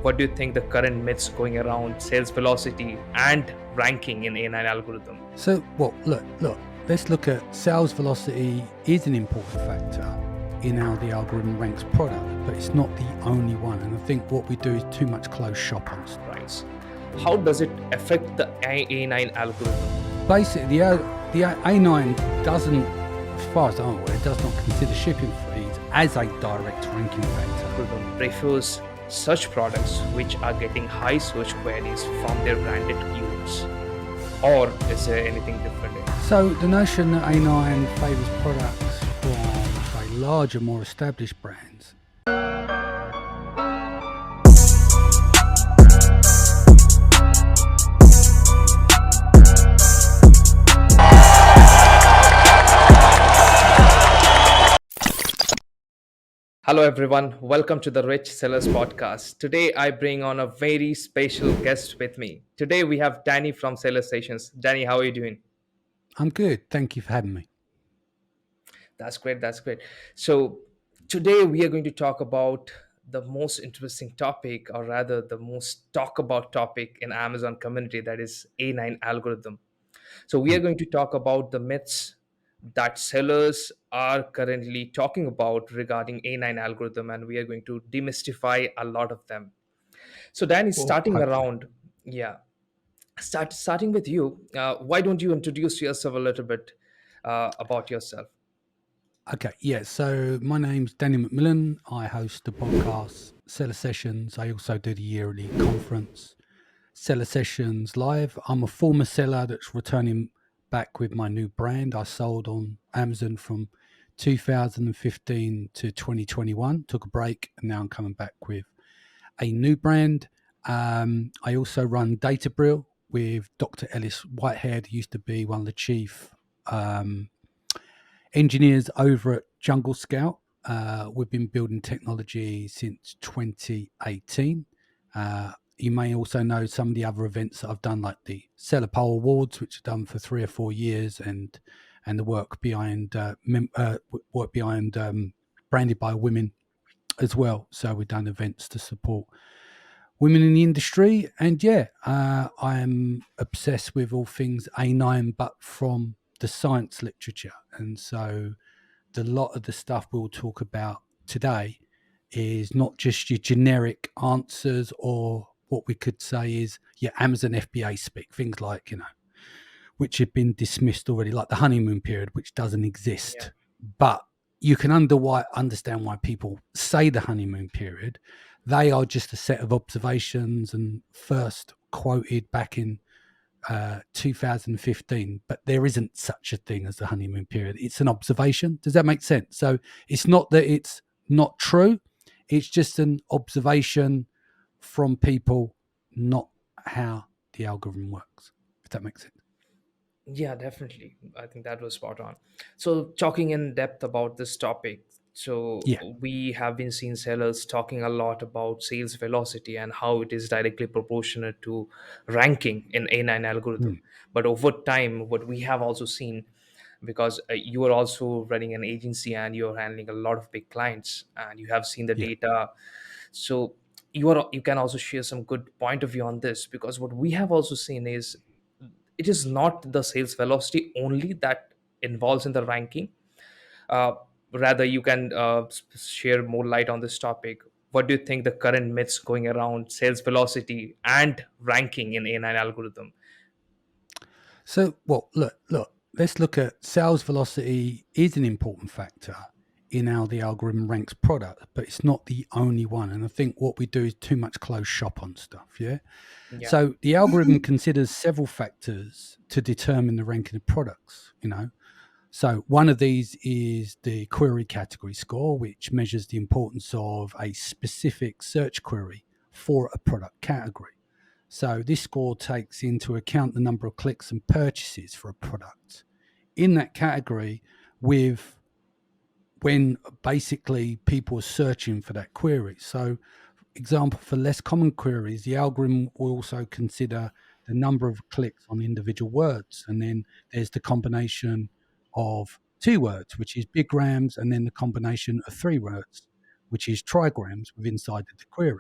what do you think the current myths going around sales velocity and ranking in A9 algorithm? Look. Let's look at sales velocity is an important factor in how the algorithm ranks product, but it's not the only one. And I think what we do is too much close shop on stuff. Price. How does it affect the A9 algorithm? Basically, the A9 doesn't, as far as I'm aware, does not consider shipping fees as a direct ranking factor. Algorithm prefers such products which are getting high search queries from their branded keywords, or is there anything different here? So the notion that A9 favours products from, say, larger, more established brands. Hello, everyone. Welcome to the Rich Sellers Podcast. Today, I bring on a very special guest with me. Today, we have Danny from Seller Stations. Danny, how are you doing? I'm good. Thank you for having me. That's great. That's great. So, today we are going to talk about the most interesting topic, or rather, the most talk about topic in Amazon community, that is A9 algorithm. So, we are Mm. going to talk about the myths that sellers are currently talking about regarding A9 algorithm, and we are going to demystify a lot of them. So, Danny, Well, starting hopefully. around, yeah, starting with you. Why don't you introduce yourself a little bit about yourself? Okay, yeah. So my name's Danny McMillan. I host the podcast Seller Sessions. I also do the yearly conference Seller Sessions Live. I'm a former seller that's returning back with my new brand. I sold on Amazon from 2015 to 2021. Took a break, and now I'm coming back with a new brand. I also run Databrill with Dr. Ellis Whitehead. He used to be one of the chief engineers over at Jungle Scout. We've been building technology since 2018. You may also know some of the other events that I've done, like the Seller Poll Awards, which I've done for 3 or 4 years, and the work behind branded by women as well. So we've done events to support women in the industry, and I am obsessed with all things A9, but from the science literature, and so the lot of the stuff we'll talk about today is not just your generic answers, or what we could say is your Amazon FBA speak, things like, which have been dismissed already, like the honeymoon period, which doesn't Yeah. exist. But you can understand why people say the honeymoon period. They are just a set of observations and first quoted back in 2015, but there isn't such a thing as the honeymoon period. It's an observation. Does that make sense? So it's not that it's not true, it's just an observation from people, not how the algorithm works, if that makes sense. Yeah, definitely. I think that was spot on. So, talking in depth about this topic, so Yeah. we have been seeing sellers talking a lot about sales velocity and how it is directly proportionate to ranking in A9 algorithm. Mm. But over time, what we have also seen, because you are also running an agency and you're handling a lot of big clients and you have seen the Yeah. data, so you can also share some good point of view on this, because what we have also seen is it is not the sales velocity only that involves in the ranking. uh, Rather, you can share more light on this topic. What do you think the current myths going around sales velocity and ranking in A9 algorithm? So, let's look at sales velocity is an important factor in how the algorithm ranks product, but it's not the only one. And I think what we do is too much close shop on stuff. Yeah. Yeah. So the algorithm considers several factors to determine the ranking of products. So one of these is the query category score, which measures the importance of a specific search query for a product category. So this score takes into account the number of clicks and purchases for a product in that category, with when basically people are searching for that query. So, example, for less common queries, the algorithm will also consider the number of clicks on individual words. And then there's the combination of 2 words, which is bigrams, and then the combination of 3 words, which is trigrams, with inside of the query.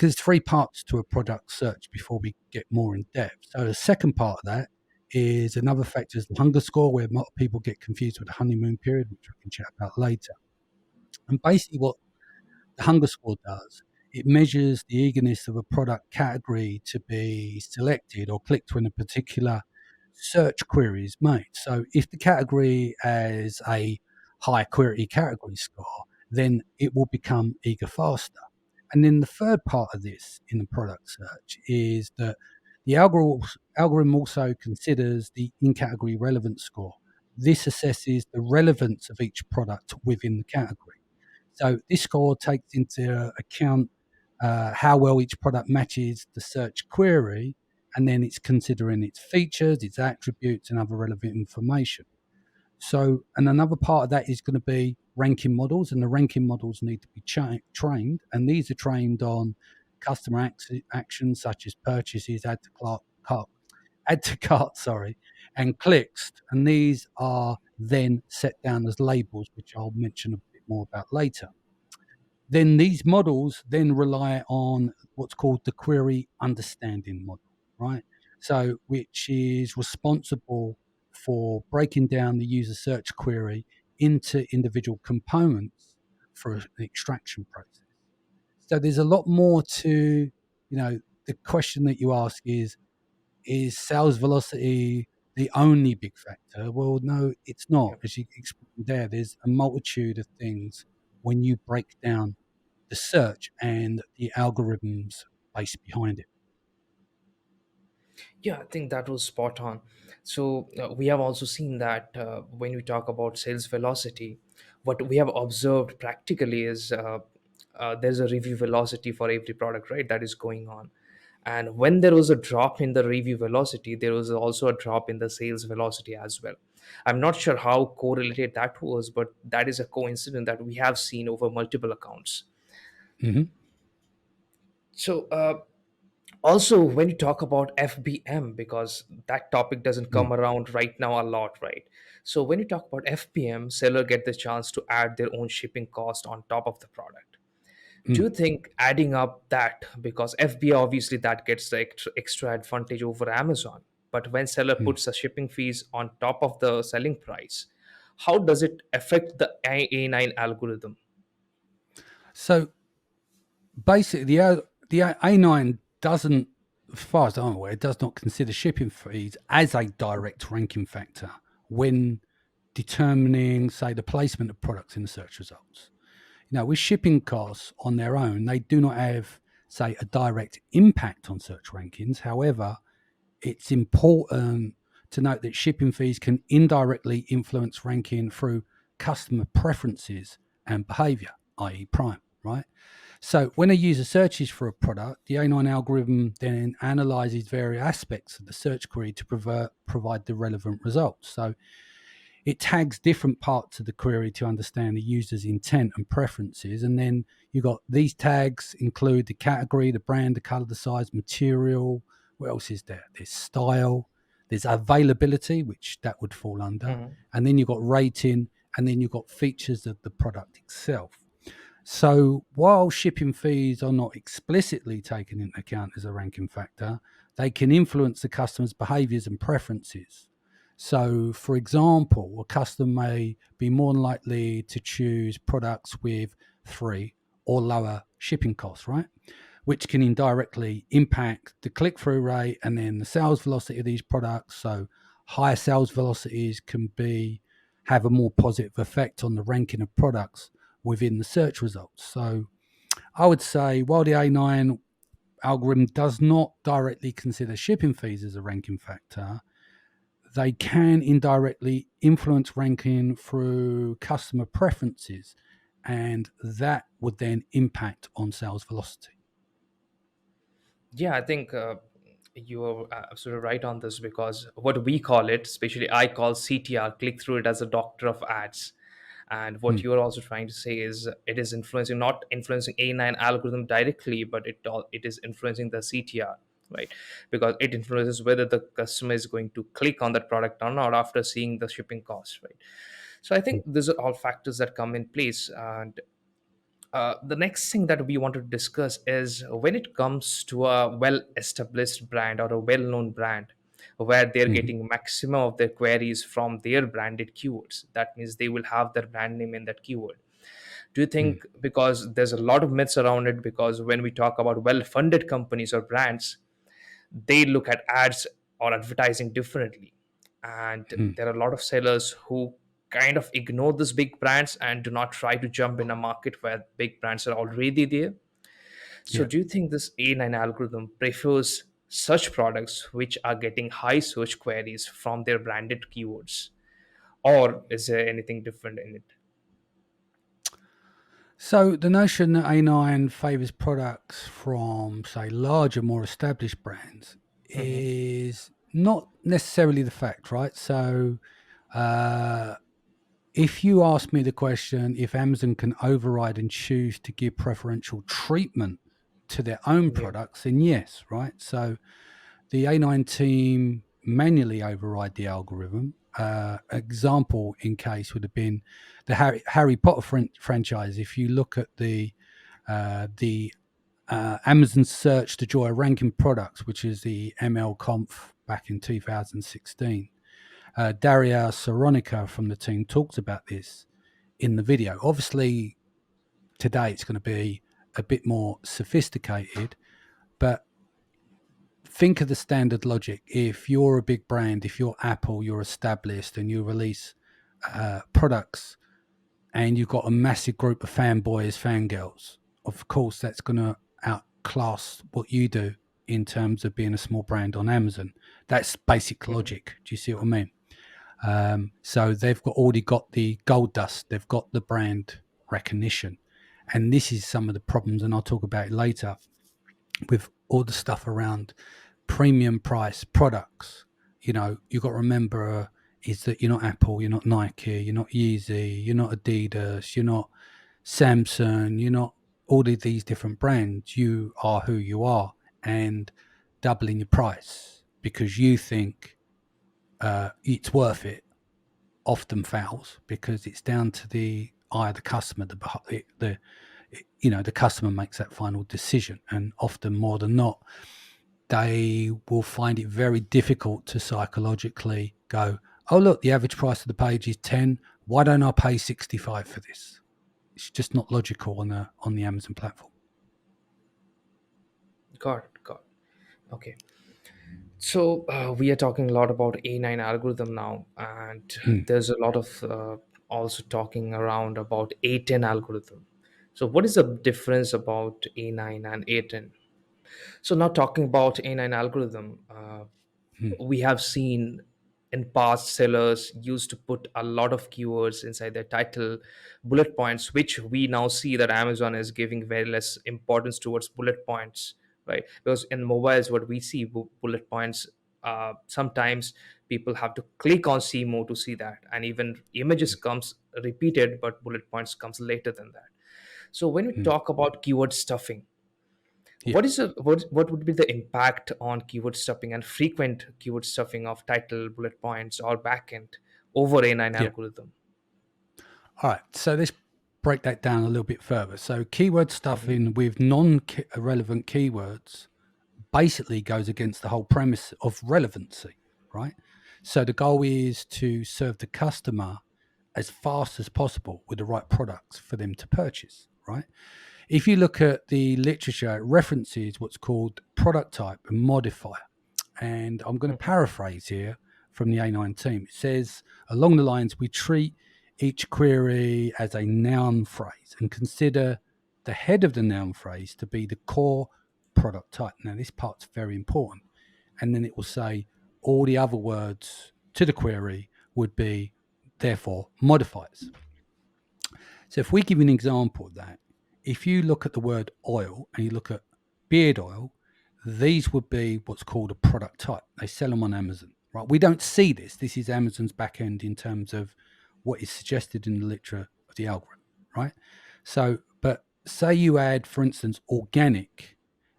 because there's three parts to a product search before we get more in depth. So the second part of that is another factor is the hunger score, where a lot of people get confused with the honeymoon period, which we can chat about later. And basically, what the hunger score does, it measures the eagerness of a product category to be selected or clicked when a particular search query is made. So if the category has a high query category score, then it will become eager faster. And then the third part of this in the product search is that the algorithm also considers the in category relevance score. This assesses the relevance of each product within the category. So this score takes into account how well each product matches the search query, and then it's considering its features, its attributes, and other relevant information. So, and another part of that is going to be ranking models, and the ranking models need to be trained, and these are trained on customer actions such as purchases, add to cart, sorry, and clicks, and these are then set down as labels, which I'll mention a bit more about later. Then these models then rely on what's called the query understanding model, right? So, which is responsible for breaking down the user search query into individual components for an extraction process. So, there's a lot more to, the question that you ask is sales velocity the only big factor? Well, no, it's not. Yeah. As you explained there, there's a multitude of things when you break down the search and the algorithms based behind it. Yeah, I think that was spot on. So we have also seen that when we talk about sales velocity, what we have observed practically is there's a review velocity for every product, right? That is going on. And when there was a drop in the review velocity, there was also a drop in the sales velocity as well. I'm not sure how correlated that was, but that is a coincidence that we have seen over multiple accounts. Hmm. So, also when you talk about FBM, because that topic doesn't Mm, come around right now a lot, right? So when you talk about FBM, seller get the chance to add their own shipping cost on top of the product. Do mm, you think adding up that, because FBA obviously that gets the extra advantage over Amazon, but when seller mm. puts the shipping fees on top of the selling price, how does it affect the A9 algorithm? So basically, the A9 doesn't, as far as I'm aware, it does not consider shipping fees as a direct ranking factor when determining, say, the placement of products in the search results. Now, with shipping costs on their own, they do not have, say, a direct impact on search rankings. However, it's important to note that shipping fees can indirectly influence ranking through customer preferences and behavior, i.e., Prime, right? So when a user searches for a product, the A9 algorithm then analyzes various aspects of the search query to provide the relevant results. So it tags different parts of the query to understand the user's intent and preferences. And then you got these tags include the category, the brand, the color, the size, material. What else is there? There's style, there's availability, which that would fall under. Mhm. And then you've got rating, and then you've got features of the product itself. So while shipping fees are not explicitly taken into account as a ranking factor, they can influence the customer's behaviors and preferences. So, for example, a customer may be more likely to choose products with free or lower shipping costs, right? Which can indirectly impact the click through rate and then the sales velocity of these products. So, higher sales velocities can be have a more positive effect on the ranking of products within the search results. So, I would say while the A9 algorithm does not directly consider shipping fees as a ranking factor, they can indirectly influence ranking through customer preferences, and that would then impact on sales velocity. Yeah, I think you are absolutely right on this, because what we call it, especially I call CTR, click through it, as a doctor of ads. And what Mm, you are also trying to say is it is influencing, not influencing A9 algorithm directly, but it is influencing the CTR, right? Because it influences whether the customer is going to click on that product or not after seeing the shipping cost, right? So I mm, think these are all factors that come in place. And The next thing that we want to discuss is when it comes to a well established brand or a well known brand where they're Mhm. getting maximum of their queries from their branded keywords. That means they will have their brand name in that keyword. Do you Mm. think, because there's a lot of myths around it, because when we talk about well funded companies or brands, they look at ads or advertising differently, and Mm. there are a lot of sellers who kind of ignore these big brands and do not try to jump in a market where big brands are already there. So Yeah. do you think this A9 algorithm prefers such products which are getting high search queries from their branded keywords, or is there anything different in it? So the notion that A9 favours products from, say, larger, more established brands Hmm. is not necessarily the fact, right? So uh, if you ask me the question if Amazon can override and choose to give preferential treatment to their own Yeah. products, then yes, right? So the A9 team manually override the algorithm. Example in case would have been the Harry Potter franchise. If you look at the Amazon search to draw ranking products, which is the ML Conf back in 2016, Daria Soronica from the team talks about this in the video. Obviously, today it's going to be a bit more sophisticated, but think of the standard logic. If you're a big brand, if you're Apple, you're established and you release products and you've got a massive group of fanboys, fangirls, of course, that's going to outclass what you do in terms of being a small brand on Amazon. That's basic Mhm. logic. Do you see what I mean? So they've already got the gold dust, they've got the brand recognition. And this is some of the problems, and I'll talk about it later with all the stuff around premium price products. You've got to remember is that you're not Apple, you're not Nike, you're not Yeezy, you're not Adidas, you're not Samsung, you're not all of these different brands. You are who you are, and doubling your price because you think it's worth it often fails because it's down to the eye of the customer. The customer makes that final decision, and often more than not, they will find it very difficult to psychologically go, "Oh, look, the average price of the page is 10. Why don't I pay 65 for this?" It's just not logical on the Amazon platform. Got it, got it. Okay. So we are talking a lot about A9 algorithm now, and Mm, there's a lot of also talking around about A10 algorithm. So what is the difference about A9 and A10? So now talking about A9 algorithm, mm, we have seen in past sellers used to put a lot of keywords inside their title, bullet points, which we now see that Amazon is giving very less importance towards bullet points, right? Because in mobiles, what we see bullet points, sometimes people have to click on see more to see that, and even images comes repeated, but bullet points comes later than that. So when we mm. talk about keyword stuffing, Yeah, what would be the impact on keyword stuffing and frequent keyword stuffing of title, bullet points, or backend over A9 yeah. algorithm? All right. So let's break that down a little bit further. So keyword Mhm. stuffing with non-relevant keywords basically goes against the whole premise of relevancy, right? So the goal is to serve the customer as fast as possible with the right products for them to purchase, right? If you look at the literature, it references what's called product type and modifier. And I'm going to Mhm. paraphrase here from the A9 team. It says, along the lines, we treat each query as a noun phrase and consider the head of the noun phrase to be the core product type. Now, this part's very important. And then it will say all the other words to the query would be, therefore, modifiers. So if we give you an example of that, if you look at the word oil and you look at beard oil, these would be what's called a product type. They sell them on Amazon, right? We don't see this. This is Amazon's back end in terms of what is suggested in the literature of the algorithm, right? So, but say you add, for instance, organic,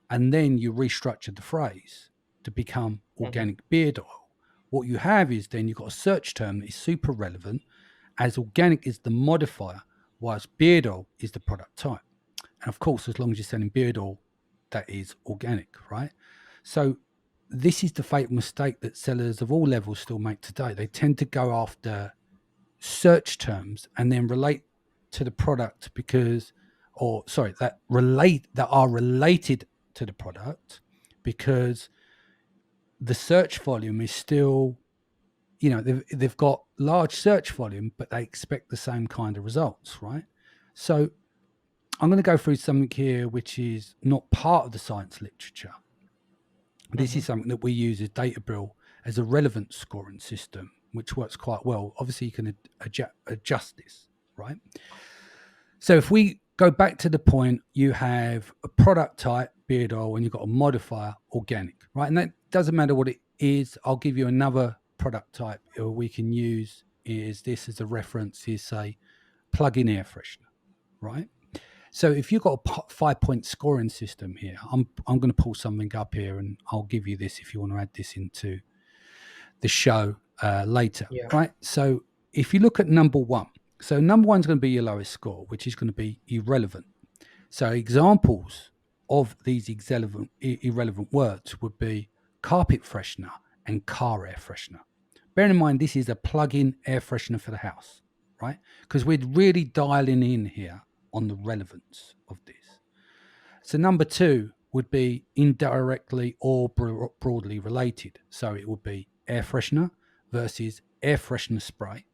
and then you restructure the phrase to become Mhm. organic beard oil. What you have is then you've got a search term that is super relevant as organic is the modifier, whilst beard oil is the product type. And of course, as long as you're selling beard oil, that is organic, right? So this is the fatal mistake that sellers of all levels still make today. They tend to go after search terms and then relate to the product because, or sorry, that are related to the product because the search volume is still, they've got large search volume, but they expect the same kind of results, right? So I'm going to go through something here which is not part of the science literature. This Mm-hmm. is something that we use as Databrill as a relevance scoring system, which works quite well. Obviously, you can adjust this, right? So if we go back to the point, you have a product type, beard oil, and you've got a modifier, organic, right? And that doesn't matter what it is. I'll give you another product type we can use is this as a reference is, say, plug-in air freshener, right? So if you've got a 5-point scoring system here, I'm going to pull something up here, and I'll give you this if you want to add this into the show later, Yeah. right? So if you look at number one, so number one's going to be your lowest score, which is going to be irrelevant. So examples of these irrelevant words would be carpet freshener and car air freshener. Bear in mind, this is a plug-in air freshener for the house, right? Because we're really dialing in here on the relevance of this. So number two would be indirectly or broadly related. So it would be air freshener versus air freshener spray.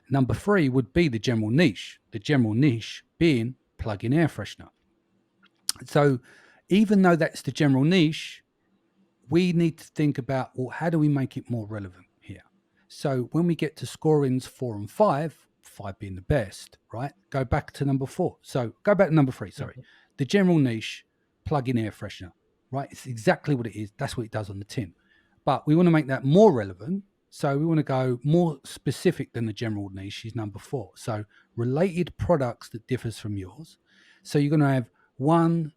Number three would be the general niche being plug-in air freshener. So even though that's the general niche, we need to think about, well, how do we make it more relevant here? So when we get to scorings 4 and 5, 5 being the best, right? Go back to number 4. So go back to number 3, sorry. Mm-hmm. The general niche plug-in air freshener, right? It's exactly what it is. That's what it does on the tin. But we want to make that more relevant. So we want to go more specific than the general niche is number 4. So related products that differs from yours. So you're going to have one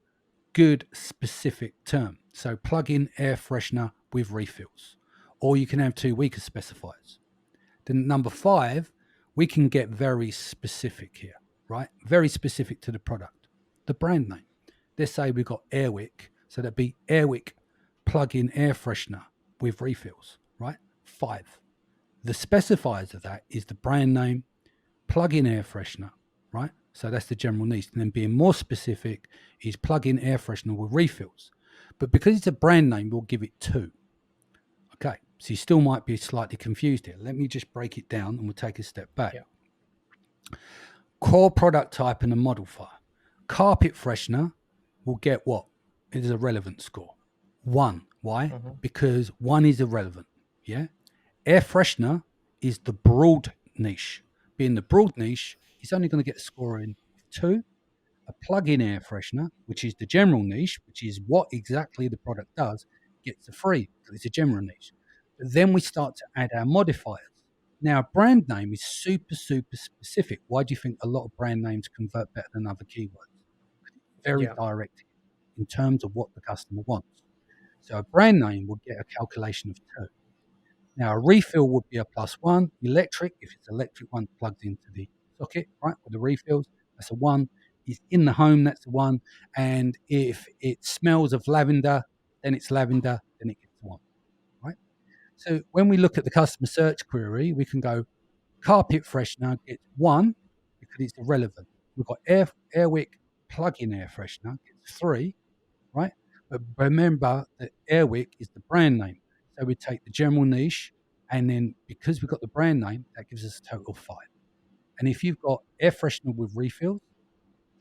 good specific term. So plug in air freshener with refills. Or you can have two weaker specifiers. Then number 5, we can get very specific here, right? Very specific to the product. The brand name. Let's say we've got Airwick. So that'd be Airwick plug-in air freshener with refills, right? 5. The specifiers of that is the brand name, plug-in air freshener, right? So that's the general niche. And then being more specific is plug-in air freshener with refills. But because it's a brand name, we'll give it 2. Okay, so you still might be slightly confused here. Let me just break it down and we'll take a step back. Yeah. Core product type and a modifier. Carpet freshener will get what? It is a relevant score. 1. Why? Mm-hmm. Because 1 is irrelevant. Yeah. Air freshener is the broad niche. Being the broad niche, it's only going to get a score in 2. A plug-in air freshener, which is the general niche, which is what exactly the product does, gets a 3 because it's a general niche. But then we start to add our modifiers. Now, a brand name is super, super specific. Why do you think a lot of brand names convert better than other keywords? Very Yeah. direct in terms of what the customer wants. So a brand name will get a calculation of 2. Now, a refill would be a +1. Electric, if it's electric one plugged into the socket, right, with the refills, that's a 1. Is in the home, that's a 1. And if it smells of lavender, then it's lavender, then it gets a 1, right? So when we look at the customer search query, we can go carpet freshener gets 1 because it's irrelevant. We've got Airwick plug-in air freshener gets 3, right? But remember that Airwick is the brand name. So we take the general niche, and then because we've got the brand name, that gives us a total of 5. And if you've got air freshener with refills,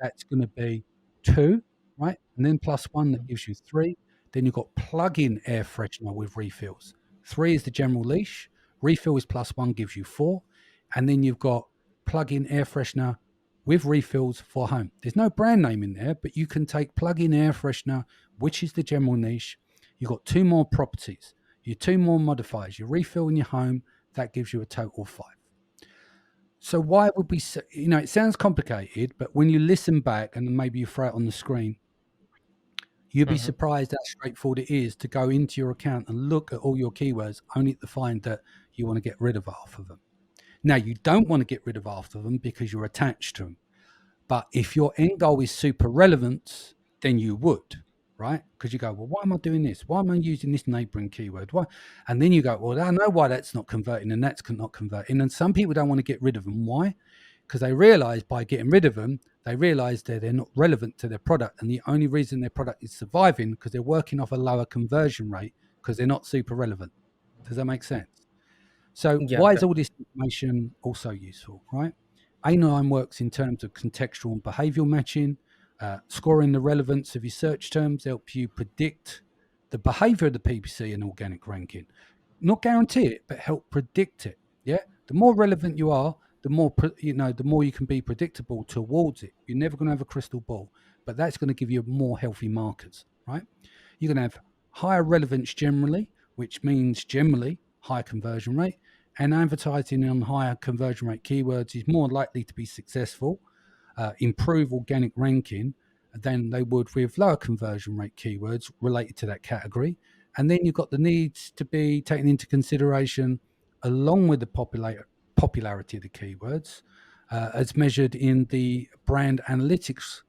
that's going to be 2, right? And then +1, that gives you 3. Then you've got plug-in air freshener with refills. 3 is the general leash. Refill is +1, gives you 4. And then you've got plug-in air freshener with refills for home. There's no brand name in there, but you can take plug-in air freshener, which is the general niche. You've got 2 more properties, your 2 more modifiers, your refill in your home, that gives you a total of 5. So why would we say, it sounds complicated, but when you listen back and maybe you throw it on the screen, you'll be Mm-hmm. surprised how straightforward it is to go into your account and look at all your keywords, only to find that you want to get rid of half of them. Now, you don't want to get rid of half of them because you're attached to them. But if your end goal is super relevance, then you would, right? Because you go, well, why am I doing this? Why am I using this neighboring keyword? Why? And then you go, well, I know why that's not converting and that's not converting. And some people don't want to get rid of them. Why? Because they realize by getting rid of them, they realize that they're not relevant to their product. And the only reason their product is surviving because they're working off a lower conversion rate because they're not super relevant. Does that make sense? So Yeah, why is all this information also useful, right? A9 works in terms of contextual and behavioral matching, scoring the relevance of your search terms, help you predict the behavior of the PPC and organic ranking. Not guarantee it, but help predict it. Yeah. The more relevant you are, the more the more you can be predictable towards it. You're never going to have a crystal ball, but that's going to give you more healthy markers, right? You're going to have higher relevance generally, which means generally higher conversion rate, and advertising on higher conversion rate keywords is more likely to be successful, improve organic ranking than they would with lower conversion rate keywords related to that category. And then you've got the needs to be taken into consideration along with the popularity of the keywords, as measured in the brand analytics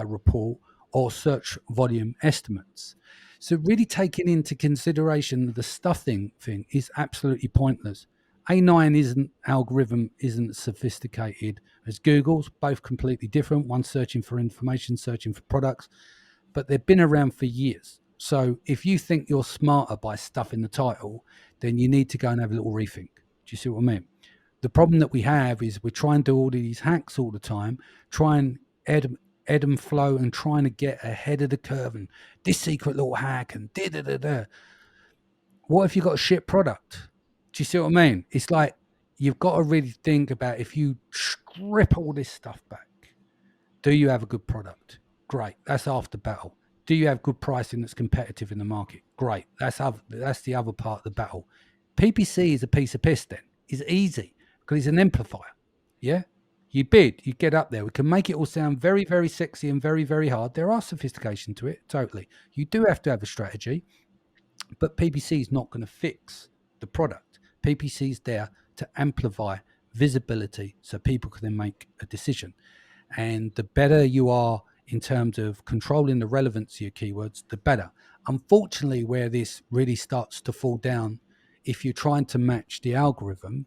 report or search volume estimates. So, really taking into consideration the stuffing thing is absolutely pointless. A9 isn't algorithm isn't as sophisticated as Google's, both completely different. One searching for information, searching for products, but they've been around for years. So if you think you're smarter by stuffing the title, then you need to go and have a little rethink. Do you see what I mean? The problem that we have is we try and do all these hacks all the time, try and ed and flow and trying to get ahead of the curve and this secret little hack and da da da da. What if you got a shit product? Do you see what I mean? It's like you've got to really think about if you strip all this stuff back, do you have a good product? Great. That's half the battle. Do you have good pricing that's competitive in the market? Great. That's the other part of the battle. PPC is a piece of piss then. It's easy because it's an amplifier. Yeah. You bid, you get up there. We can make it all sound very, very sexy and very, very hard. There are sophistication to it, totally. You do have to have a strategy, but PPC is not going to fix the product. PPC is there to amplify visibility so people can then make a decision. And the better you are in terms of controlling the relevancy of keywords, the better. Unfortunately, where this really starts to fall down, if you're trying to match the algorithm,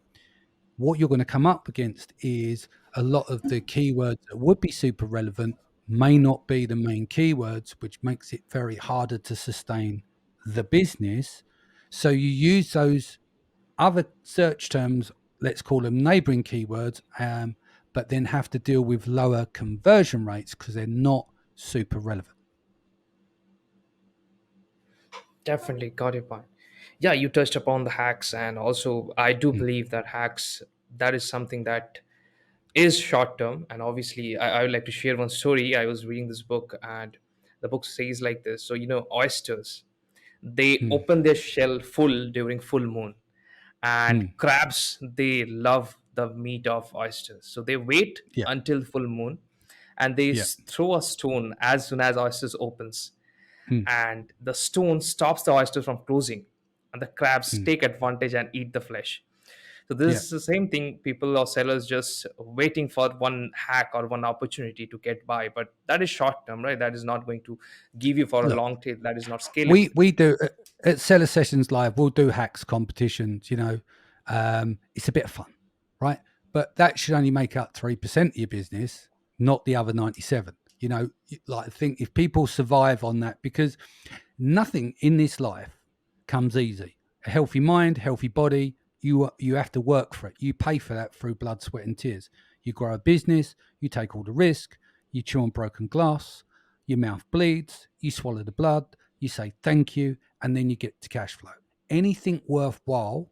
what you're going to come up against is a lot of the keywords that would be super relevant may not be the main keywords, which makes it very harder to sustain the business. So you use those other search terms, let's call them neighboring keywords, but then have to deal with lower conversion rates because they're not super relevant. definitely got your point. Yeah, you touched upon the hacks, and also I do Mm, believe that hacks, that is something that is short term. And obviously, I would like to share one story. I was reading this book, and the book says like this. So, oysters, they mm, open their shell full during full moon, and mm. crabs, they love the meat of oysters, so they wait Yeah, until full moon, and they yeah, throw a stone as soon as oysters opens, mm, and the stone stops the oyster from closing, and the crabs mm, take advantage and eat the flesh. So this yeah. is the same thing, people or sellers just waiting for one hack or one opportunity to get by, but that is short term, right? That is not going to give you for a Look, long tail, that is not scalable. we do at Seller Sessions Live. We'll do hacks competitions. It's a bit of fun, right? But that should only make up 3% of your business, not the other 97. Like I think if people survive on that, because nothing in this life comes easy. A healthy mind, healthy body, you have to work for it. You pay for that through blood, sweat, and tears. You grow a business, you take all the risk, you chew on broken glass, your mouth bleeds, you swallow the blood, you say thank you, and then you get to cash flow. Anything worthwhile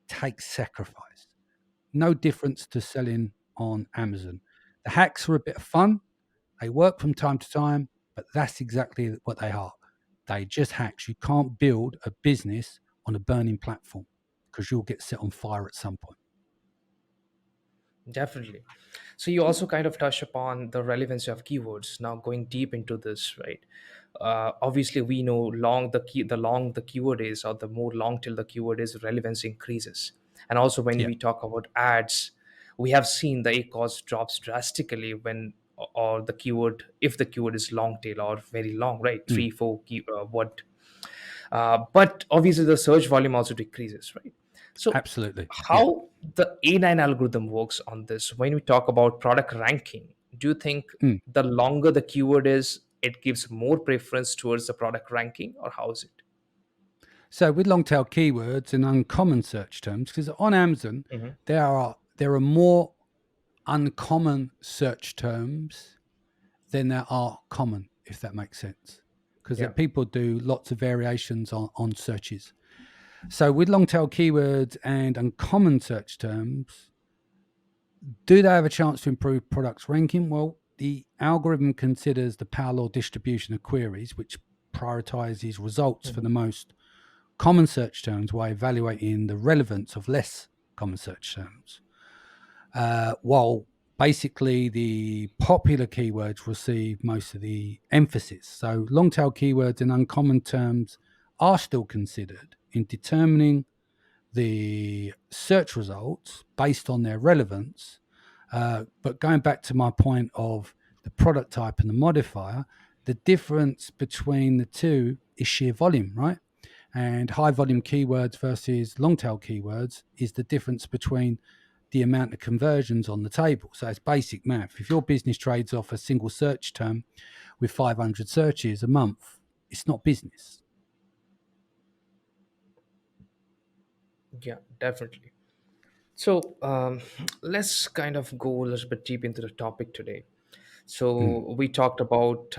takes sacrifice. No difference to selling on Amazon. The hacks are a bit of fun, they work from time to time, but that's exactly what they are. They just hacks. You can't build a business on a burning platform because you'll get set on fire at some point. Definitely. So you also kind of touch upon the relevancy of keywords. Now going deep into this, right? Obviously, we know the long the keyword is, or the more long till the keyword is, relevance increases. And also when Yeah. we talk about ads, we have seen the ACOS drops drastically when, or the keyword, if the keyword is long tail or very long, right? Mm. Three, four word. But obviously the search volume also decreases, right? So Absolutely. Yeah. how the A9 algorithm works on this, when we talk about product ranking, do you think Mm. the longer the keyword is, it gives more preference towards the product ranking, or how is it? So with long tail keywords and uncommon search terms, because on Amazon Hmm. there are more uncommon search terms than there are common, if that makes sense. Because Yeah. people do lots of variations on searches. So with long tail keywords and uncommon search terms, do they have a chance to improve products ranking? Well, the algorithm considers the power law distribution of queries, which prioritizes results for Hmm. the most common search terms while evaluating the relevance of less common search terms. While basically the popular keywords receive most of the emphasis. So long tail keywords and uncommon terms are still considered in determining the search results based on their relevance. But going back to my point of the product type and the modifier, the difference between the two is sheer volume, right? And high volume keywords versus long tail keywords is the difference between the amount of conversions on the table. So it's basic math. If your business trades off a single search term with 500 searches a month, it's not business. Yeah, definitely. So let's kind of go a little bit deep into the topic today. Mm, So we talked about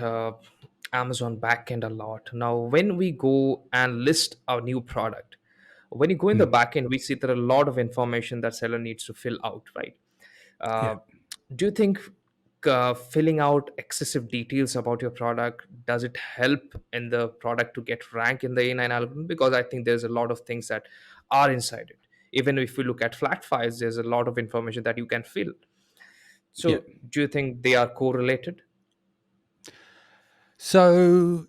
Amazon backend a lot. Now, when we go and list our new product, when you go in the mm. backend, we see there are a lot of information that seller needs to fill out, right? Yeah. Uh, do you think filling out excessive details about your product, does it help in the product to get rank in the A9 algorithm? Because I think there's a lot of things that are inside it. Even if we look at flat files, there's a lot of information that you can fill. Yeah. So do you think they are correlated? So,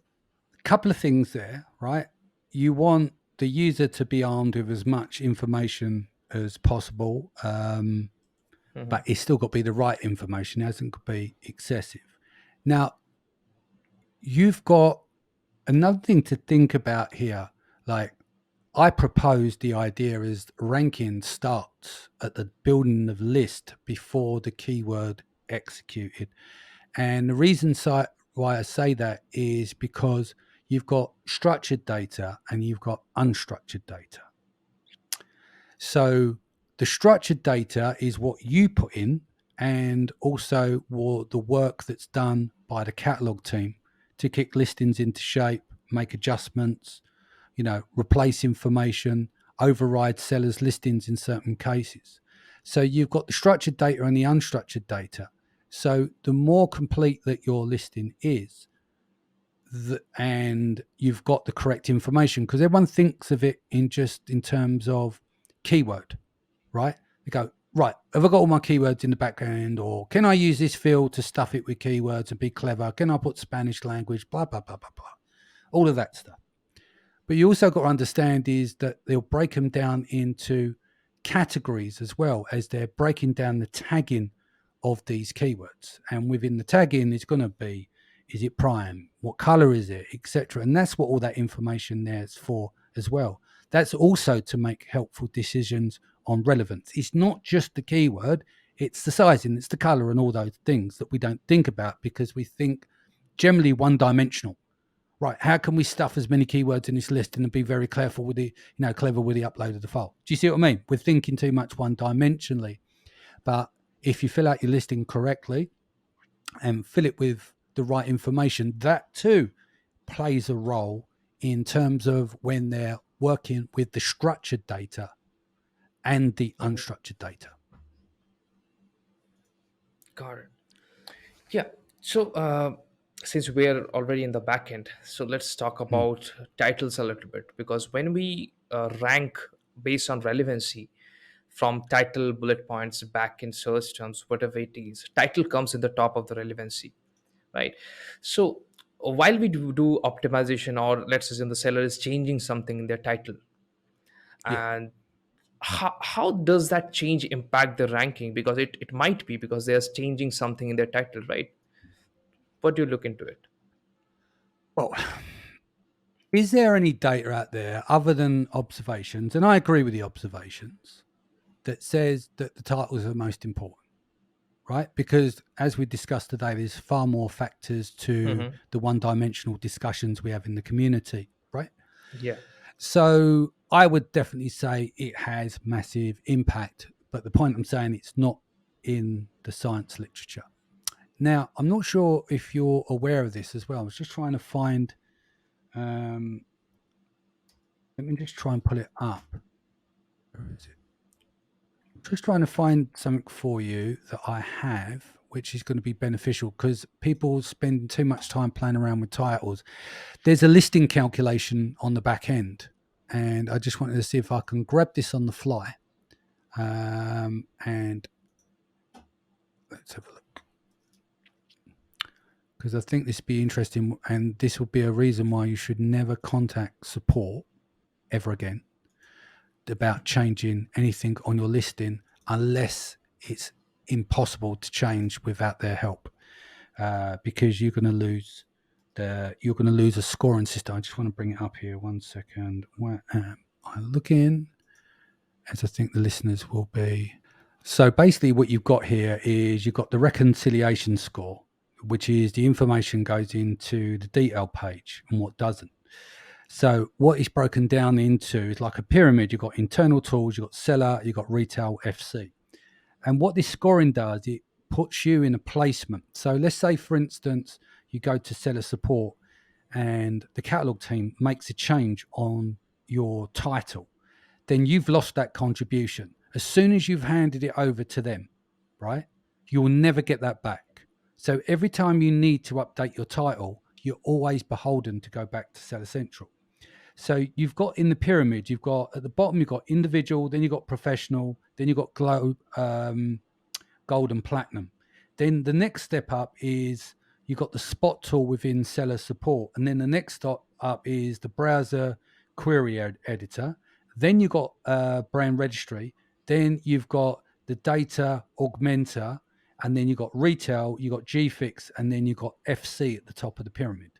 a couple of things there, right? You want the user to be armed with as much information as possible, Hmm. but it's still got to be the right information. It hasn't got to be excessive. Now, you've got another thing to think about here. Like, I propose the idea is ranking starts at the building of list before the keyword executed. And the reason why I say that is because you've got structured data and you've got unstructured data. So the structured data is what you put in and also the work that's done by the catalog team to kick listings into shape, make adjustments, replace information, override sellers' listings in certain cases. So you've got the structured data and the unstructured data. So the more complete that your listing is, and you've got the correct information, because everyone thinks of it in terms of keyword, right? They go, right, have I got all my keywords in the background, or can I use this field to stuff it with keywords and be clever? Can I put Spanish language? Blah blah blah blah blah. All of that stuff. But you also got to understand is that they'll break them down into categories as well as they're breaking down the tagging of these keywords. And within the tagging is going to be, is it prime? What color is it? Etc. And that's what all that information there is for as well. That's also to make helpful decisions on relevance. It's not just the keyword, it's the sizing, it's the color and all those things that we don't think about because we think generally one dimensional. Right, how can we stuff as many keywords in this list and be very careful with clever with the upload of the file? Do you see what I mean? We're thinking too much one dimensionally. But if you fill out your listing correctly and fill it with the right information, that too plays a role in terms of when they're working with the structured data and the Hmm. unstructured data. Got it. Yeah. So since we're already in the back end, so let's talk Mm, about titles a little bit, because when we rank based on relevancy, from title, bullet points, back in search terms, whatever it is, title comes in the top of the relevancy, right? So while we do optimization, or let's assume the seller is changing something in their title, yeah. and how does that change impact the ranking? Because it might be because they're changing something in their title, right? What do you look into it? Well, is there any data out there other than observations? And I agree with the observations that says that the titles are most important, right? Because as we discussed today, there's far more factors to Hmm. the one dimensional discussions we have in the community, right? Yeah. So I would definitely say it has massive impact. But the point I'm saying, it's not in the science literature. Now, I'm not sure if you're aware of this as well. I was just trying to find, um, let me just try and pull it up. Where is it? Just trying to find something for you that I have, which is going to be beneficial because people spend too much time playing around with titles. There's a listing calculation on the back end, and I just wanted to see if I can grab this on the fly. And let's have a look because I think this would be interesting, and this will be a reason why you should never contact support ever again about changing anything on your listing unless it's impossible to change without their help, because you're going to lose a scoring system. I just want to bring it up here. 1 second. Where am I looking? As I think the listeners will be. So basically, what you've got here is you've got the reconciliation score, which is the information goes into the detail page and what doesn't. So what is broken down into is like a pyramid. You've got internal tools, you've got seller, you've got retail FC. And what this scoring does, it puts you in a placement. So let's say, for instance, you go to seller support and the catalog team makes a change on your title, then you've lost that contribution. As soon as you've handed it over to them, right, you'll never get that back. So every time you need to update your title, you're always beholden to go back to Seller Central. So you've got in the pyramid, you've got at the bottom, you've got individual, then you've got professional, then you've got gold and platinum. Then the next step up is you've got the spot tool within seller support. And then the next step up is the browser query editor. Then you've got brand registry. Then you've got the data augmenter. And then you've got retail, you've got GFix, and then you've got FC at the top of the pyramid.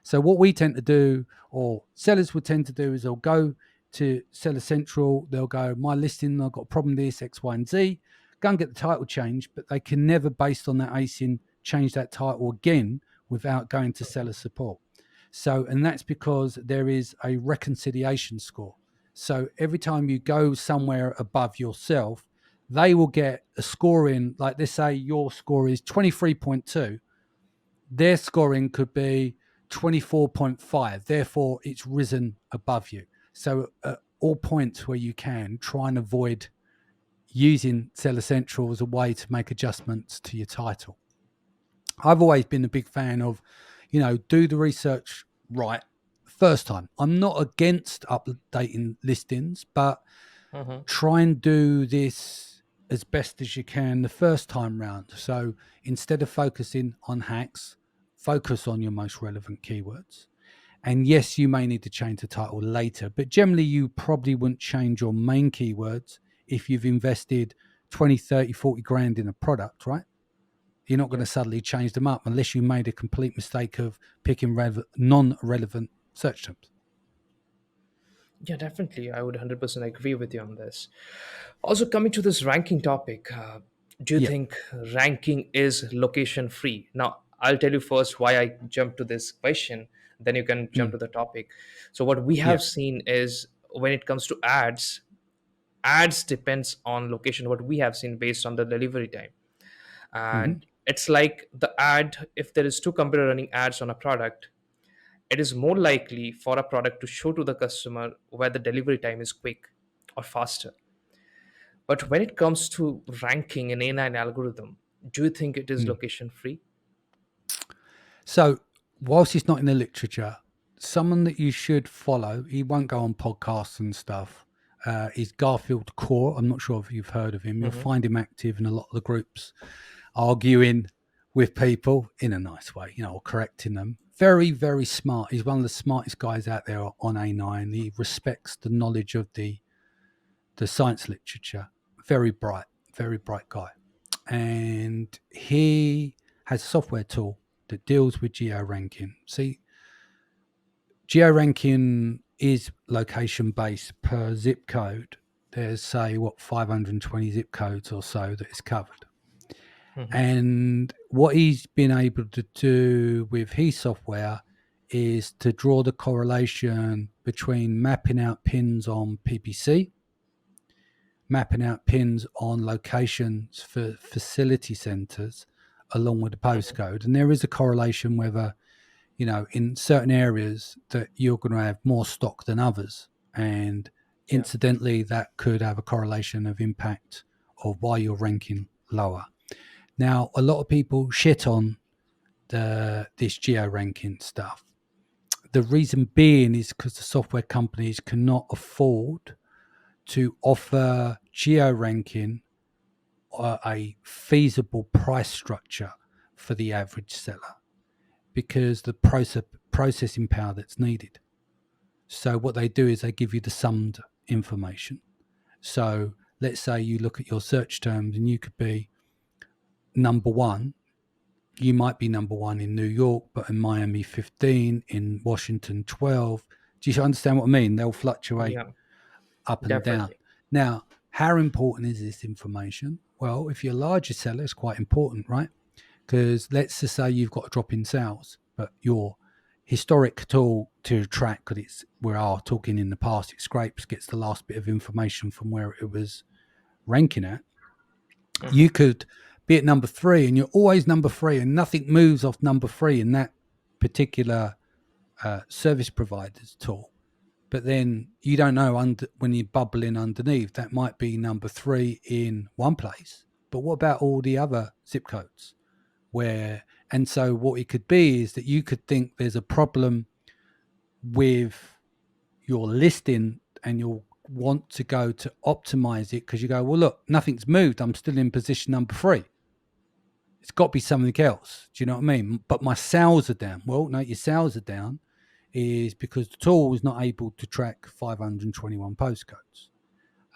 So what we tend to do, or sellers would tend to do, is they'll go to Seller Central. They'll go, my listing, I've got a problem with this, X, Y, and Z. Go and get the title changed, but they can never, based on that ASIN, change that title again without going to seller support. So, and that's because there is a reconciliation score. So every time you go somewhere above yourself, they will get a scoring, like they say your score is 23.2, their scoring could be 24.5. Therefore, it's risen above you. So, at all points where you can, try and avoid using Seller Central as a way to make adjustments to your title. I've always been a big fan of, do the research right first time. I'm not against updating listings, but Hmm. try and do this as best as you can the first time round. So instead of focusing on hacks, focus on your most relevant keywords. And yes, you may need to change the title later, but generally you probably wouldn't change your main keywords if you've invested 20, 30, 40 grand in a product, right? You're not going Yeah. to suddenly change them up unless you made a complete mistake of picking non-relevant search terms. Yeah, definitely. I would 100% agree with you on this. Also, coming to this ranking topic, do you Yeah. think ranking is location free? Now, I'll tell you first why I jumped to this question, then you can jump Mm. to the topic. So, what we Yeah. have seen is when it comes to ads depends on location, what we have seen based on the delivery time. Hmm. And it's like the ad, if there is two computer running ads on a product, it is more likely for a product to show to the customer where the delivery time is quick or faster. But when it comes to ranking an A9 algorithm, do you think it is Mm. location free? So, whilst it's not in the literature, someone that you should follow, he won't go on podcasts and stuff, is Garfield Core. I'm not sure if you've heard of him. You'll Hmm. find him active in a lot of the groups, arguing with people in a nice way, or correcting them. Very, very smart. He's one of the smartest guys out there on A9. He respects the knowledge of the the science literature. Very bright guy. And he has a software tool that deals with geo ranking. See, geo ranking is location based per zip code. There's, say, 520 zip codes or so that is covered. Mhm. And what he's been able to do with his software is to draw the correlation between mapping out pins on PPC, mapping out pins on locations for facility centers along with the Mhm. postcode. And there is a correlation whether, in certain areas that you're going to have more stock than others. And Yeah. incidentally, that could have a correlation of impact of why you're ranking lower. Now, a lot of people shit on this geo ranking stuff. The reason being is because the software companies cannot afford to offer geo ranking a feasible price structure for the average seller because the processing power that's needed. So what they do is they give you the summed information. So let's say you look at your search terms and you could be number one. You might be number one in New York, but in Miami 15, in Washington 12. Do you understand what I mean? They'll fluctuate Yeah. up and down. Definitely. Now, how important is this information? Well, if you're a larger seller, it's quite important, right? Because let's just say you've got a drop in sales, but your historic tool to track, because we are talking in the past, it scrapes, gets the last bit of information from where it was ranking at. Mhm. You could be at number three and you're always number three and nothing moves off number three in that particular service provider's tool. But then you don't know when you're bubbling underneath, that might be number three in one place. But what about all the other zip codes? And so what it could be is that you could think there's a problem with your listing and you'll want to go to optimize it because you go, well, look, nothing's moved. I'm still in position number three. It's got to be something else. Do you know what I mean? But my sales are down. Well, no, your sales are down is because the tool is not able to track 521 postcodes.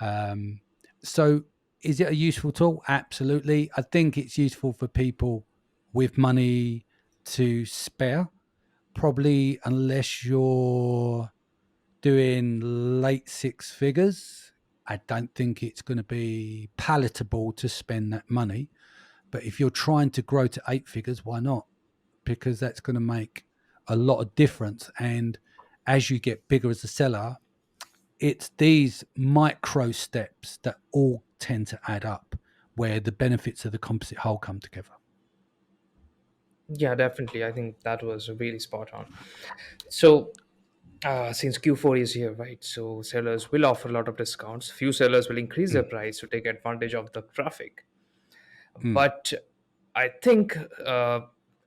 Um, so is it a useful tool? Absolutely. I think it's useful for people with money to spare, probably unless you're doing late six figures. I don't think it's going to be palatable to spend that money. But if you're trying to grow to eight figures, why not? Because that's going to make a lot of difference. And as you get bigger as a seller, it's these micro steps that all tend to add up where the benefits of the composite whole come together. Yeah, definitely. I think that was really spot on. So, since Q4 is here, right? So sellers will offer a lot of discounts. Few sellers will increase their Mm. price to take advantage of the traffic. Mm. But I think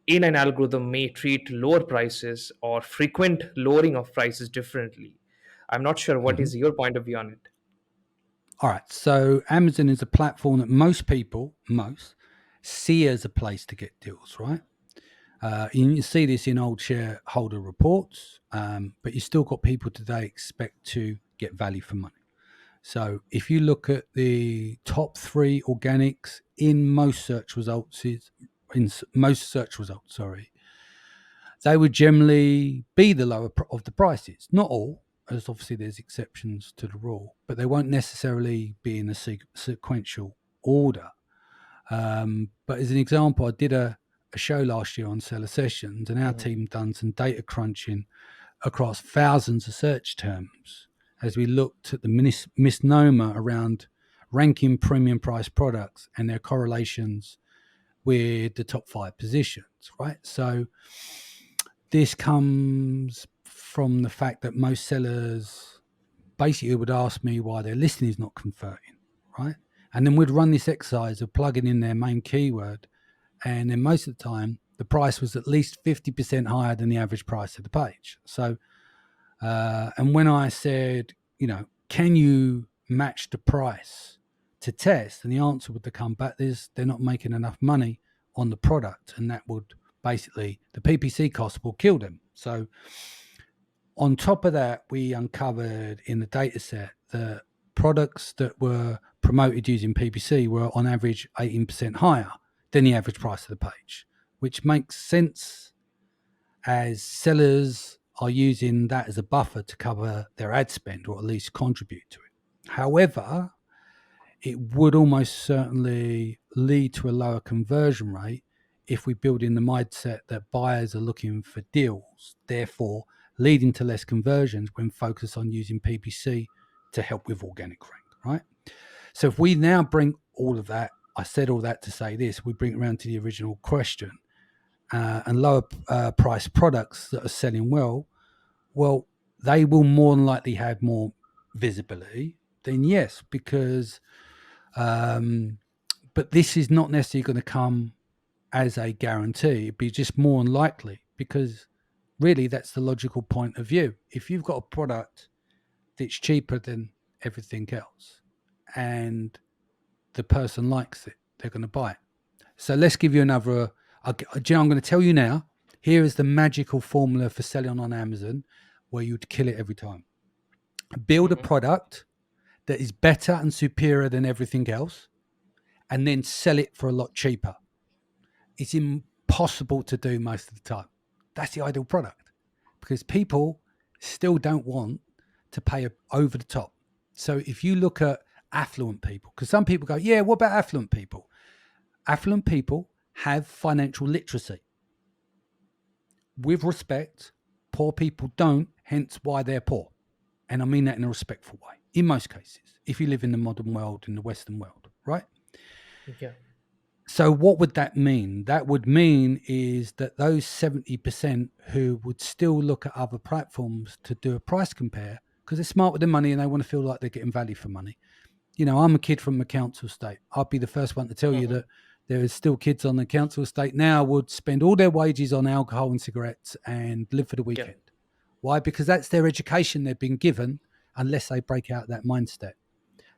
A9 algorithm may treat lower prices or frequent lowering of prices differently. I'm not sure what Hmm. is your point of view on it. All right. So Amazon is a platform that most see as a place to get deals, right? You see this in old shareholder reports, but you still got people today expect to get value for money. So if you look at the top three organics in most search results, sorry, they would generally be the lower of the prices. Not all, as obviously there's exceptions to the rule, but they won't necessarily be in a sequential order. But as an example, I did a show last year on seller sessions, and our Mhm. team done some data crunching across thousands of search terms as we looked at the misnomer around ranking premium price products and their correlations with the top five positions, right? So this comes from the fact that most sellers basically would ask me why their listing is not converting, right? And then we'd run this exercise of plugging in their main keyword, and then most of the time the price was at least 50% higher than the average price of the page. So, and when I said, can you match the price to test? And the answer would come back is they're not making enough money on the product, and that would basically the PPC cost will kill them. So on top of that, we uncovered in the data set that products that were promoted using PPC were on average 18% higher than the average price of the page, which makes sense as sellers are using that as a buffer to cover their ad spend or at least contribute to it. However, it would almost certainly lead to a lower conversion rate if we build in the mindset that buyers are looking for deals, therefore leading to less conversions when focused on using PPC to help with organic rank, right? So if we now bring all of that, I said all that to say this, we bring it around to the original question, and lower price products that are selling well, they will more than likely have more visibility. Then yes, because um, but this is not necessarily going to come as a guarantee. It'd be just more unlikely because really that's the logical point of view. If you've got a product that's cheaper than everything else and the person likes it, they're going to buy it. So let's give you another. I'm going to tell you now. Here is the magical formula for selling on Amazon where you'd kill it every time. Build a Mhm. product that is better and superior than everything else and then sell it for a lot cheaper. It's impossible to do most of the time. That's the ideal product because people still don't want to pay over the top. So if you look at affluent people, because some people go, yeah, what about affluent people? Affluent people have financial literacy. With respect, poor people don't, hence why they're poor. And I mean that in a respectful way, in most cases, if you live in the modern world, in the Western world, right? Yeah. So what would that mean? That would mean is that those 70% who would still look at other platforms to do a price compare because they're smart with their money and they want to feel like they're getting value for money. You know, I'm a kid from a council estate. I'd be the first one to tell you Mhm. that there is still kids on the council estate now would spend all their wages on alcohol and cigarettes and live for the Yeah. weekend. Why? Because that's their education they've been given unless they break out that mindset.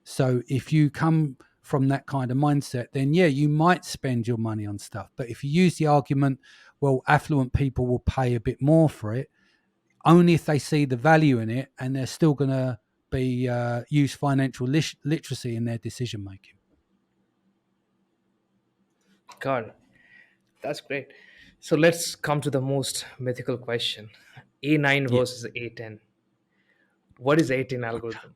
So if you come from that kind of mindset, then yeah, you might spend your money on stuff. But if you use the argument, well, affluent people will pay a bit more for it, only if they see the value in it and they're still going to be use financial literacy in their decision making. Got it. That's great. So let's come to the most mythical question: A9 Yeah. versus A10. What is A10 algorithm?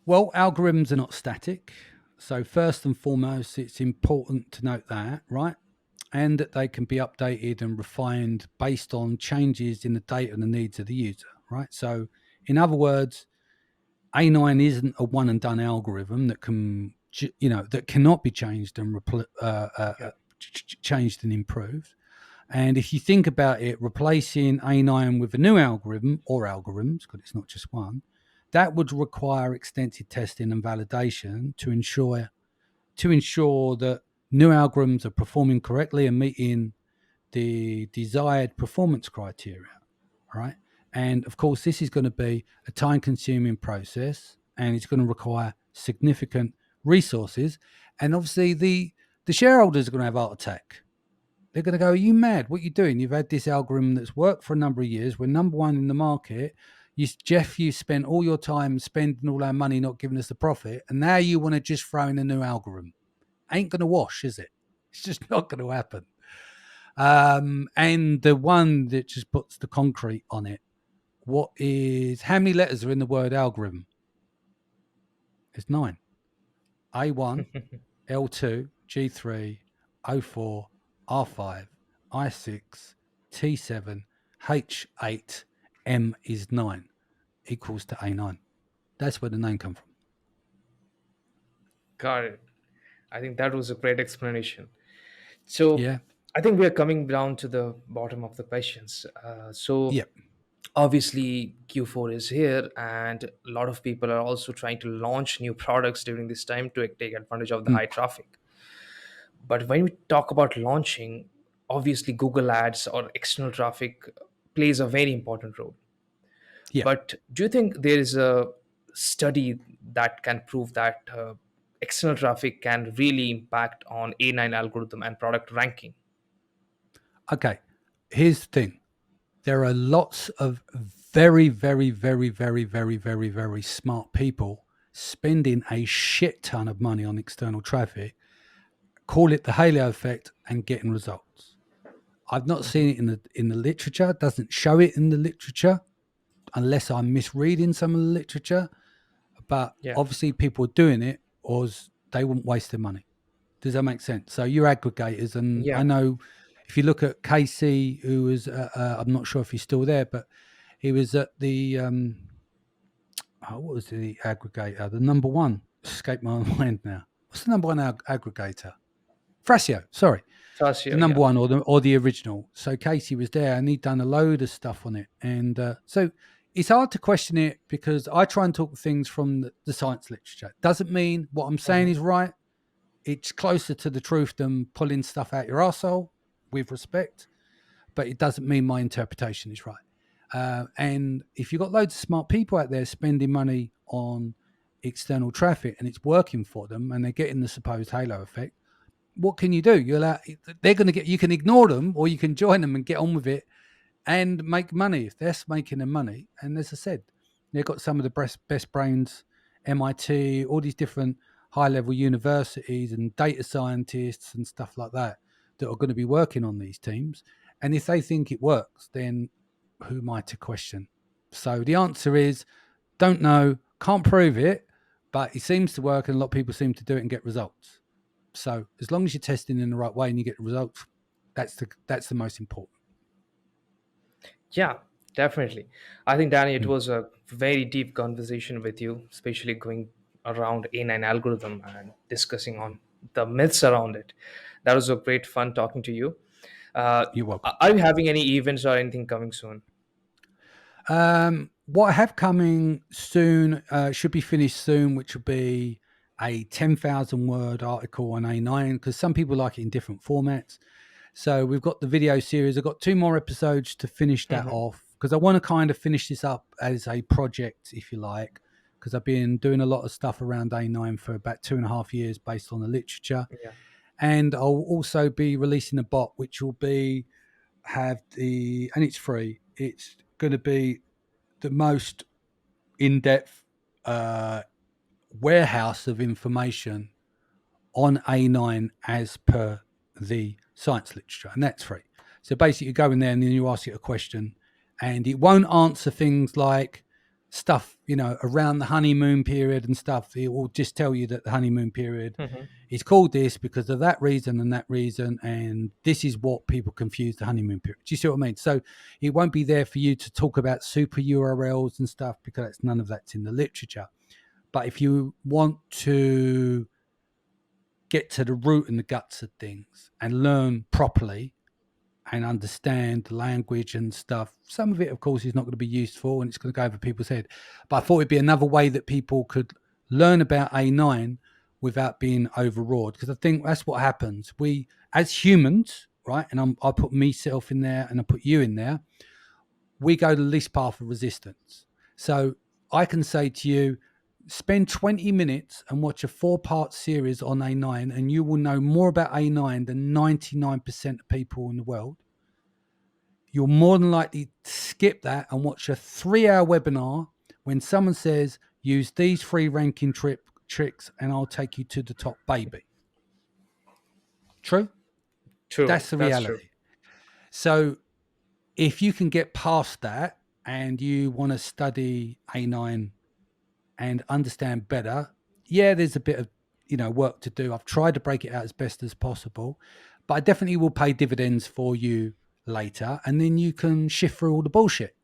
Well, algorithms are not static. So, first and foremost, it's important to note that, right? And that they can be updated and refined based on changes in the data and the needs of the user, right? So, in other words, A9 isn't a one and done algorithm that can, that cannot be changed and Yeah. changed and improved. And if you think about it, replacing A9 with a new algorithm or algorithms, because it's not just one, that would require extensive testing and validation to ensure that new algorithms are performing correctly and meeting the desired performance criteria. Right. And of course, this is going to be a time consuming process and it's going to require significant resources. And obviously, the shareholders are going to have a heart attack. They're going to go, are you mad? What are you doing? You've had this algorithm that's worked for a number of years. We're number one in the market. Jeff, you spent all your time spending all our money not giving us the profit. And now you want to just throw in a new algorithm. Ain't going to wash, is it? It's just not going to happen. And the one that just puts the concrete on it, how many letters are in the word algorithm? It's 9. A1, L2, G3, O4, R5, I6, T7, H8, M is 9 equals to A9. That's where the name comes from. Got it. I think that was a great explanation. So Yeah. I think we are coming down to the bottom of the questions. So Yep. obviously Q4 is here, and a lot of people are also trying to launch new products during this time to take advantage of the Mm. high traffic. But when we talk about launching, obviously Google Ads or external traffic plays a very important role. Yep. But do you think there is a study that can prove that external traffic can really impact on A9 algorithm and product ranking? Okay. Here's the thing. There are lots of very, very, very, very, very, very, very smart people spending a shit ton of money on external traffic, call it the halo effect, and getting results. I've not Hmm. seen it in the literature. It doesn't show it in the literature unless I'm misreading some of the literature. But Yeah. obviously, people are doing it, or they wouldn't waste their money. Does that make sense? So you're aggregators, and I Yeah. know if you look at Casey, who was I'm not sure if he's still there, but he was at the what was the aggregator? The number one escaped my mind now. What's the number one aggregator? Frasio, sorry, the Trustio, number yeah. one or the original. So Casey was there, and he'd done a load of stuff on it, and so it's hard to question it because I try and talk things from the science literature. Doesn't mean what I'm saying Hmm. is right. It's closer to the truth than pulling stuff out your arsehole, with respect, but it doesn't mean my interpretation is right. And if you've got loads of smart people out there spending money on external traffic and it's working for them and they're getting the supposed halo effect, what can you do? They're going to get, you can ignore them or you can join them and get on with it and make money if they're making them money. And as I said, they've got some of the best brains, MIT, all these different high level universities and data scientists and stuff like that that are going to be working on these teams. And if they think it works, then who am I to question? So the answer is don't know, can't prove it, but it seems to work and a lot of people seem to do it and get results. So as long as you're testing in the right way and you get results, that's the most important. Yeah, definitely. I think, Danny, it Mm. was a very deep conversation with you, especially going around A9 algorithm and discussing on the myths around it. That was a great fun talking to you. Uh, You're welcome. are you having any events or anything coming soon? What I have coming soon should be finished soon, which will be a 10,000 word article on A9 because some people like it in different formats. So we've got the video series. I've got two more episodes to finish that Hmm. off because I want to kind of finish this up as a project, if you like, because I've been doing a lot of stuff around A9 for about 2.5 years based on the literature. Yeah. And I'll also be releasing a bot, which will be have the, and it's free. It's going to be the most in-depth uh, warehouse of information on A9 as per the science literature, and that's free. So basically, you go in there and then you ask it a question, and it won't answer things like stuff around the honeymoon period and stuff. It will just tell you that the honeymoon period Hmm. is called this because of that reason and that reason, and this is what people confuse the honeymoon period. Do you see what I mean? So it won't be there for you to talk about super URLs and stuff because none of that's in the literature. But if you want to get to the root and the guts of things and learn properly and understand the language and stuff. Some of it, of course, is not going to be useful and it's going to go over people's head. But I thought it'd be another way that people could learn about A9 without being overawed. Because I think that's what happens. We, as humans, right, and I put myself in there and I put you in there, we go the least path of resistance. So I can say to you, spend 20 minutes and watch a 4-part series on A9, and you will know more about A9 than 99% of people in the world. You're more than likely to skip that and watch a 3-hour webinar when someone says, use these 3 ranking tricks and I'll take you to the top, baby. True? True. That's the That's true. reality. So if you can get past that and you want to study A9 and understand better, yeah, there's a bit of work to do. I've tried to break it out as best as possible, but I definitely will pay dividends for you later, and then you can shift through all the bullshit.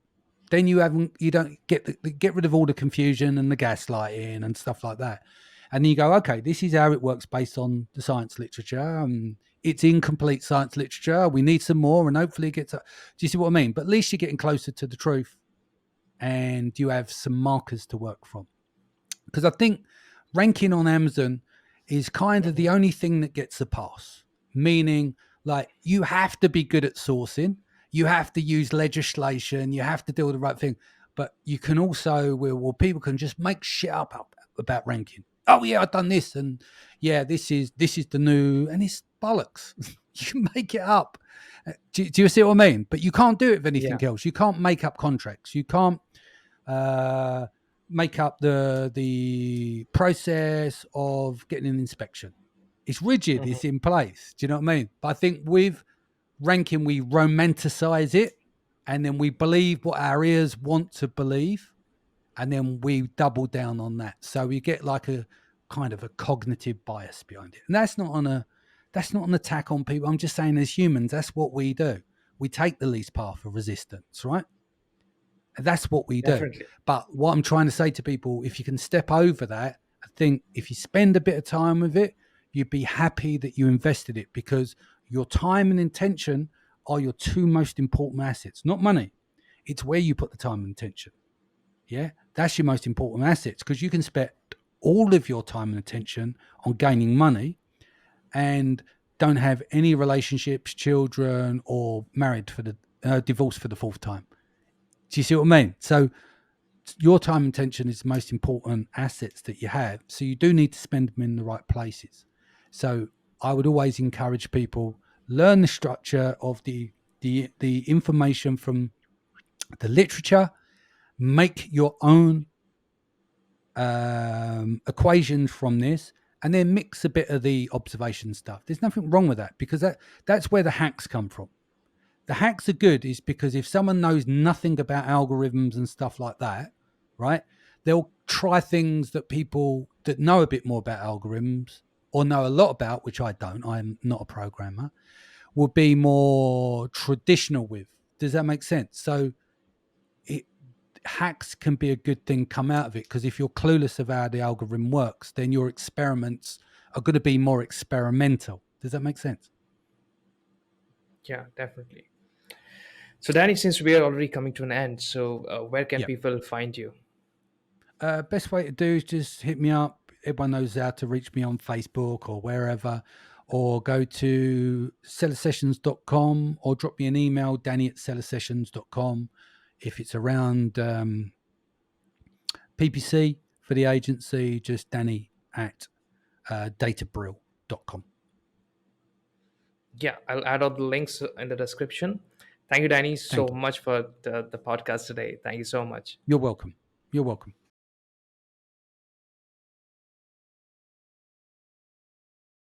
Then you don't get rid of all the confusion and the gaslighting and stuff like that, and then you go, okay, this is how it works based on the science literature. It's incomplete science literature. We need some more, and hopefully it gets. Do you see what I mean? But at least you're getting closer to the truth, and you have some markers to work from. Because I think ranking on Amazon is kind of the Hmm. only thing that gets a pass. Meaning, like, you have to be good at sourcing, you have to use legislation, you have to do the right thing, but you can also, well, people can just make shit up about ranking. Oh yeah, I've done this, and yeah, this is the new, and it's bollocks. You can make it up. Do you see what I mean? But you can't do it with Yeah. anything else. You can't make up contracts. You can't. Uh, make up the process of getting an inspection. It's rigid, Mhm. it's in place. Do you know what I mean? But I think with ranking, we romanticize it, and then we believe what our ears want to believe, and then we double down on that. So we get like a kind of a cognitive bias behind it. And that's not an attack on people. I'm just saying as humans, that's what we do. We take the least path of resistance, right? That's what we do. Definitely. But what I'm trying to say to people, if you can step over that, I think if you spend a bit of time with it, you'd be happy that you invested it, because your time and intention are your two most important assets, not money. It's where you put the time and intention. Yeah. That's your most important assets, because you can spend all of your time and attention on gaining money and don't have any relationships, children, or married for the divorced for the fourth time. Do you see what I mean? So your time and attention is the most important assets that you have. So you do need to spend them in the right places. So I would always encourage people, learn the structure of the information from the literature, make your own equations from this, and then mix a bit of the observation stuff. There's nothing wrong with that, because that's where the hacks come from. The hacks are good is because if someone knows nothing about algorithms and stuff like that, right, they'll try things that people that know a bit more about algorithms or know a lot about, which I don't, I'm not a programmer, will be more traditional with. Does that make sense? So it, hacks can be a good thing come out of it, because if you're clueless of how the algorithm works, then your experiments are going to be more experimental. Does that make sense? Yeah, definitely. So, Danny, since we are already coming to an end, so where can Yeah. people find you? Best way to do is just hit me up. Everyone knows how to reach me on Facebook or wherever, or go to sellersessions.com or drop me an email, danny@sellersessions.com. If it's around PPC for the agency, just danny at databrill.com. Yeah, I'll add all the links in the description. Thank you, Danny, so Thank you. much for the podcast today. Thank you so much. You're welcome. You're welcome.